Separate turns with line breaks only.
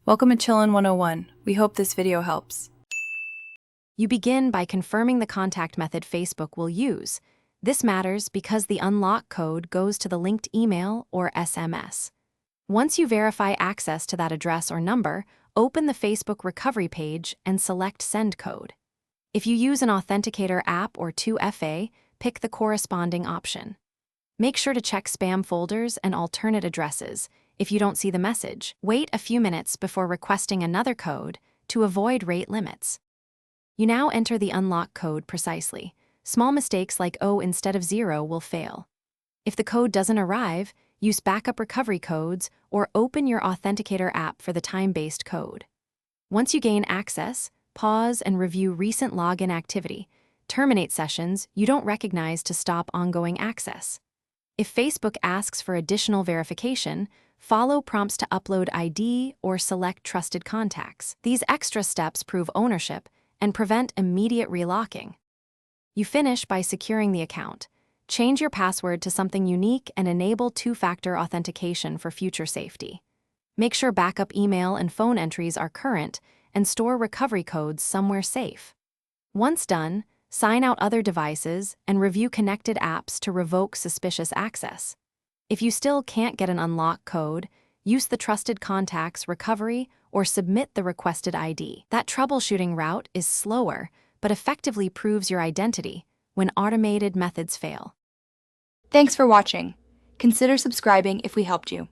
Welcome to Chillin' 101. We hope this video helps.
You begin by confirming the contact method Facebook will use. This matters because the unlock code goes to the linked email or SMS. Once you verify access to that address or number, open the Facebook recovery page and select Send Code. If you use an authenticator app or 2FA, pick the corresponding option. Make sure to check spam folders and alternate addresses. If you don't see the message, wait a few minutes before requesting another code to avoid rate limits. You now enter the unlock code precisely. Small mistakes like O instead of 0 will fail. If the code doesn't arrive, use backup recovery codes or open your authenticator app for the time-based code. Once you gain access, pause and review recent login activity. Terminate sessions you don't recognize to stop ongoing access. If Facebook asks for additional verification, follow prompts to upload ID or select trusted contacts. These extra steps prove ownership and prevent immediate relocking. You finish by securing the account. Change your password to something unique and enable two-factor authentication for future safety. Make sure backup email and phone entries are current and store recovery codes somewhere safe. Once done, sign out other devices and review connected apps to revoke suspicious access. If you still can't get an unlock code, use the Trusted Contacts recovery or submit the requested ID. That troubleshooting route is slower, but effectively proves your identity when automated methods fail.
Thanks for watching. Consider subscribing if we helped you.